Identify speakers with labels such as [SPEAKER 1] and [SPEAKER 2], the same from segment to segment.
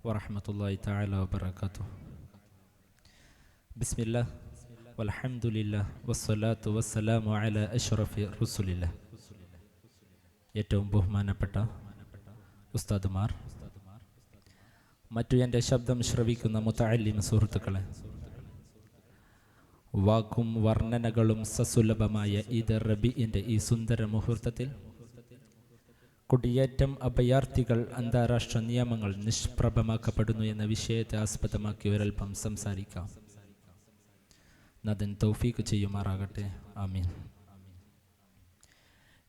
[SPEAKER 1] വറഹ്മത്തുള്ളാഹി തആല വബറകാതുഹു. ബിസ്മില്ലാഹ് വൽഹംദുലില്ലാഹ് വസ്സലാത്തു വസ്സലാമു അലാ അഷ്റഫി റസൂലില്ലാഹ്. ഏറ്റവും ബഹുമാനപ്പെട്ട ഉസ്താദുമാർ, മറ്റു എൻ്റെ ശബ്ദം ശ്രവിക്കുന്ന മുതഅല്ലിം സുഹൃത്തുക്കളെ, വാക്കും വർണ്ണനകളും സസുലഭമായ ഈദ് റബീഇൻ്റെ ഈ സുന്ദര മുഹൂർത്തത്തിൽ കുടിയേറ്റം, അഭയാർത്ഥികൾ, അന്താരാഷ്ട്ര നിയമങ്ങൾ നിഷ്പ്രഭമാക്കപ്പെടുന്നു എന്ന വിഷയത്തെ ആസ്പദമാക്കി ഒരൽപ്പം സംസാരിക്കാം. നാഥൻ തൗഫീഖ് ചെയ്യുമാറാകട്ടെ. ആമീൻ.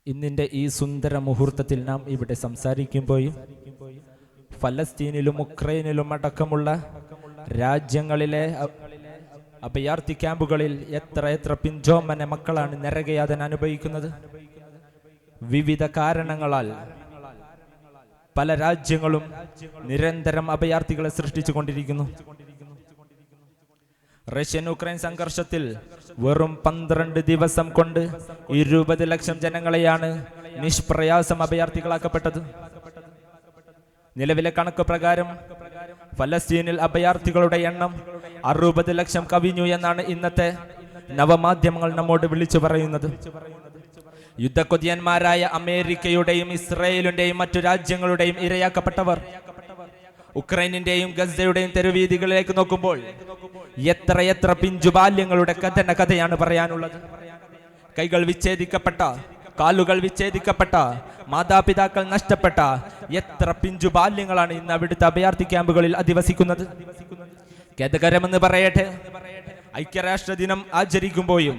[SPEAKER 1] ഇന്നിൻ്റെ ഈ സുന്ദര മുഹൂർത്തത്തിൽ നാം ഇവിടെ സംസാരിക്കുമ്പോഴും ഫലസ്തീനിലും ഉക്രൈനിലും അടക്കമുള്ള രാജ്യങ്ങളിലെ അഭയാർത്ഥി ക്യാമ്പുകളിൽ എത്ര പിഞ്ചോമന മക്കളാണ് നരകയാതന അനുഭവിക്കുന്നത്. വിവിധ കാരണങ്ങളാൽ പല രാജ്യങ്ങളും നിരന്തരം അഭയാർത്ഥികളെ സൃഷ്ടിച്ചു കൊണ്ടിരിക്കുന്നു. റഷ്യൻ ഉക്രൈൻ സംഘർഷത്തിൽ വെറും 12 ദിവസം കൊണ്ട് 20 ലക്ഷം ജനങ്ങളെയാണ് നിഷ്പ്രയാസം അഭയാർത്ഥികളാക്കപ്പെട്ടത്. നിലവിലെ കണക്ക് പ്രകാരം ഫലസ്തീനിൽ അഭയാർത്ഥികളുടെ എണ്ണം 60 ലക്ഷം കവിഞ്ഞു എന്നാണ് ഇന്നത്തെ നവമാധ്യമങ്ങൾ നമ്മോട് വിളിച്ചു പറയുന്നത്. യുദ്ധക്കൊതിയന്മാരായ അമേരിക്കയുടെയും ഇസ്രായേലിന്റെയും മറ്റു രാജ്യങ്ങളുടെയും ഇരയാക്കപ്പെട്ടവർ ഉക്രൈനിന്റെയും ഗസയുടെയും തെരുവീതികളിലേക്ക് നോക്കുമ്പോൾ എത്ര പിഞ്ചുബാല്യങ്ങളുടെ കഥയാണ് പറയാനുള്ളത്. കൈകൾ വിച്ഛേദിക്കപ്പെട്ട, കാലുകൾ വിച്ഛേദിക്കപ്പെട്ട, മാതാപിതാക്കൾ നഷ്ടപ്പെട്ട എത്ര പിഞ്ചുബാല്യങ്ങളാണ് ഇന്ന് അവിടുത്തെ അഭയാർത്ഥി ക്യാമ്പുകളിൽ അധിവസിക്കുന്നത്. ഖേദകരമെന്ന് പറയട്ടെ, ഐക്യരാഷ്ട്ര ദിനം ആചരിക്കുമ്പോഴും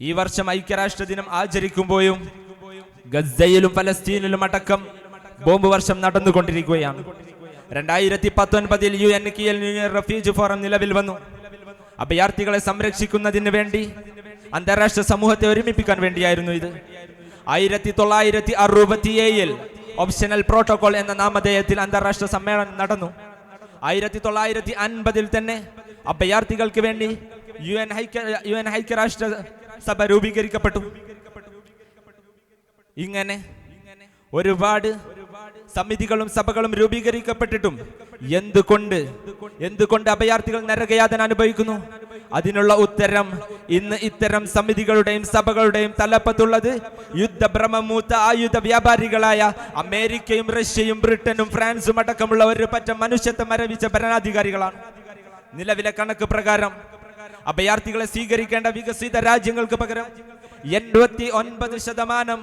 [SPEAKER 1] ഈ വർഷം ഐക്യരാഷ്ട്ര ദിനം ആചരിക്കുമ്പോഴും ഗസയിലും ഫലസ്തീനിലും അടക്കം ബോംബ് വർഷം നടന്നുകൊണ്ടിരിക്കുകയാണ്. 2019 UN കിയൽ റഫ്യൂജി ഫോറം നിലവിൽ വന്നു. അഭയാർത്ഥികളെ സംരക്ഷിക്കുന്നതിന് വേണ്ടി അന്താരാഷ്ട്ര സമൂഹത്തെ ഒരുമിപ്പിക്കാൻ വേണ്ടിയായിരുന്നു ഇത്. 1967 ഓപ്ഷണൽ പ്രോട്ടോകോൾ എന്ന നാമധേയത്തിൽ അന്താരാഷ്ട്ര സമ്മേളനം നടന്നു. 1950 തന്നെ അഭയാർത്ഥികൾക്ക് വേണ്ടി UN ഐക്യരാഷ്ട്ര സഭ രൂപീകരിക്കപ്പെട്ടു. ഇങ്ങനെ ഒരുപാട് സമിതികളും സഭകളും രൂപീകരിക്കപ്പെട്ടിട്ടും എന്തുകൊണ്ട് അഭയാർത്ഥികൾ നരകയാതന അനുഭവിക്കുന്നു? അതിനുള്ള ഉത്തരം ഇന്ന് ഇത്തരം സമിതികളുടെയും സഭകളുടെയും തലപ്പത്തുള്ളത് യുദ്ധഭ്രമമൂത്ത ആയുധ വ്യാപാരികളായ അമേരിക്കയും റഷ്യയും ബ്രിട്ടനും ഫ്രാൻസും അടക്കമുള്ള ഒരു പറ്റം മനുഷ്യത്വം മരവിച്ച ഭരണാധികാരികളാണ്. നിലവിലെ കണക്ക് പ്രകാരം അഭയാർത്ഥികളെ സ്വീകരിക്കേണ്ട വികസിത രാജ്യങ്ങൾക്ക് പകരം 89%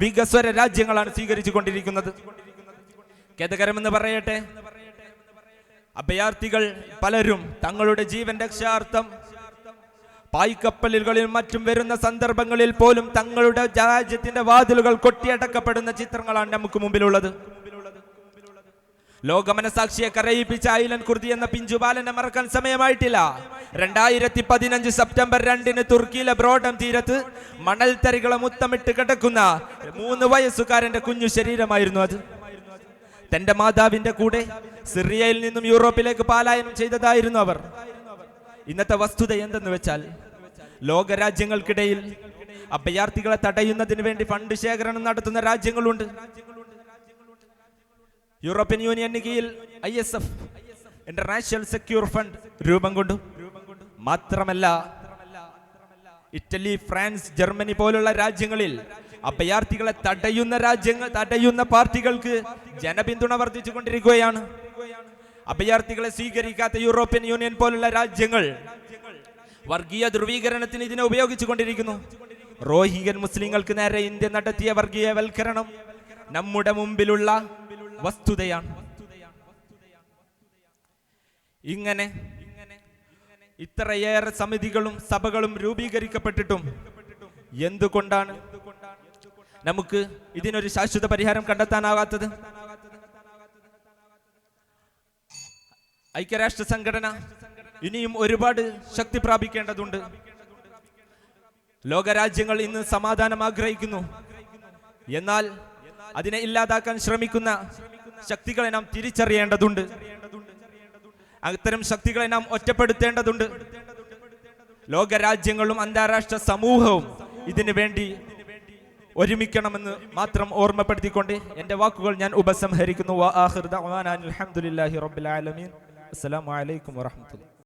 [SPEAKER 1] വികസ്വര രാജ്യങ്ങളാണ് സ്വീകരിച്ചു കൊണ്ടിരിക്കുന്നത്. ഖേദകരമെന്ന് പറയട്ടെ, അഭയാർത്ഥികൾ പലരും തങ്ങളുടെ ജീവൻ രക്ഷാർത്ഥം പായ്ക്കപ്പലുകളിലും മറ്റും വരുന്ന സന്ദർഭങ്ങളിൽ പോലും തങ്ങളുടെ രാജ്യത്തിന്റെ വാതിലുകൾ കൊട്ടിയടക്കപ്പെടുന്ന ചിത്രങ്ങളാണ് നമുക്ക് മുമ്പിലുള്ളത്. ലോകമനസാക്ഷിയെ കരയിപ്പിച്ച ഐലൻ കുർദി എന്ന പിഞ്ചുബാലനെ മറക്കാൻ സമയമായിട്ടില്ല. 2015 സെപ്റ്റംബർ 2 തുർക്കിയിലെ ബ്രോഡം തീരത്ത് മണൽത്തരികളെ മുത്തമിട്ട് കിടക്കുന്ന 3 വയസ്സുകാരന്റെ കുഞ്ഞു ശരീരമായിരുന്നു അത്. തന്റെ മാതാവിന്റെ കൂടെ സിറിയയിൽ നിന്നും യൂറോപ്പിലേക്ക് പലായനം ചെയ്തതായിരുന്നു അവർ. ഇന്നത്തെ വസ്തുത എന്തെന്ന് വെച്ചാൽ, ലോകരാജ്യങ്ങൾക്കിടയിൽ അഭയാർത്ഥികളെ തടയുന്നതിന് വേണ്ടി ഫണ്ട് ശേഖരണം നടത്തുന്ന രാജ്യങ്ങളുണ്ട്. യൂറോപ്യൻ യൂണിയന് കീഴിൽ ISF ഇന്റർനാഷണൽ സെക്യൂർ ഫണ്ട് രൂപം കൊണ്ടു. മാത്രമല്ല, ഇറ്റലി, ഫ്രാൻസ്, ജർമ്മനി പോലുള്ള രാജ്യങ്ങളിൽ അഭയാർത്ഥികളെ തടയുന്ന പാർട്ടികൾക്ക് ജനപിന്തുണ വർദ്ധിച്ചു കൊണ്ടിരിക്കുകയാണ്. അഭയാർത്ഥികളെ സ്വീകരിക്കാത്ത യൂറോപ്യൻ യൂണിയൻ പോലുള്ള രാജ്യങ്ങൾ വർഗീയ ധ്രുവീകരണത്തിന് ഇതിനെ ഉപയോഗിച്ചു കൊണ്ടിരിക്കുന്നു. റോഹിംഗ്യൻ മുസ്ലിങ്ങൾക്ക് നേരെ ഇന്ത്യ നടത്തിയ വർഗീയവൽക്കരണം നമ്മുടെ മുമ്പിലുള്ള വസ്തുതയാണ്. ഇങ്ങനെ ഇത്രയേറെ സമിതികളും സഭകളും രൂപീകരിക്കപ്പെട്ടിട്ടും എന്തുകൊണ്ടാണ് നമുക്ക് ഇതിനൊരു ശാശ്വത പരിഹാരം കണ്ടെത്താനാകാത്തത്? ഐക്യരാഷ്ട്ര സംഘടന ഇനിയും ഒരുപാട് ശക്തി പ്രാപിക്കേണ്ടതുണ്ട്. ലോകരാജ്യങ്ങൾ ഇന്ന് സമാധാനം ആഗ്രഹിക്കുന്നു. എന്നാൽ അതിനെ ഇല്ലാതാക്കാൻ ശ്രമിക്കുന്ന ശക്തികളെ നാം തിരിച്ചറിയേണ്ടതുണ്ട്. അത്തരം ശക്തികളെ നാം ഒറ്റപ്പെടുത്തേണ്ടതുണ്ട്. ലോകരാജ്യങ്ങളും അന്താരാഷ്ട്ര സമൂഹവും ഇതിനു വേണ്ടി ഒരുമിക്കണമെന്ന് മാത്രം ഓർമ്മപ്പെടുത്തിക്കൊണ്ട് എൻ്റെ വാക്കുകൾ ഞാൻ ഉപസംഹരിക്കുന്നു. അസ്സലാമു അലൈക്കും വറഹ്മത്തുള്ളാഹി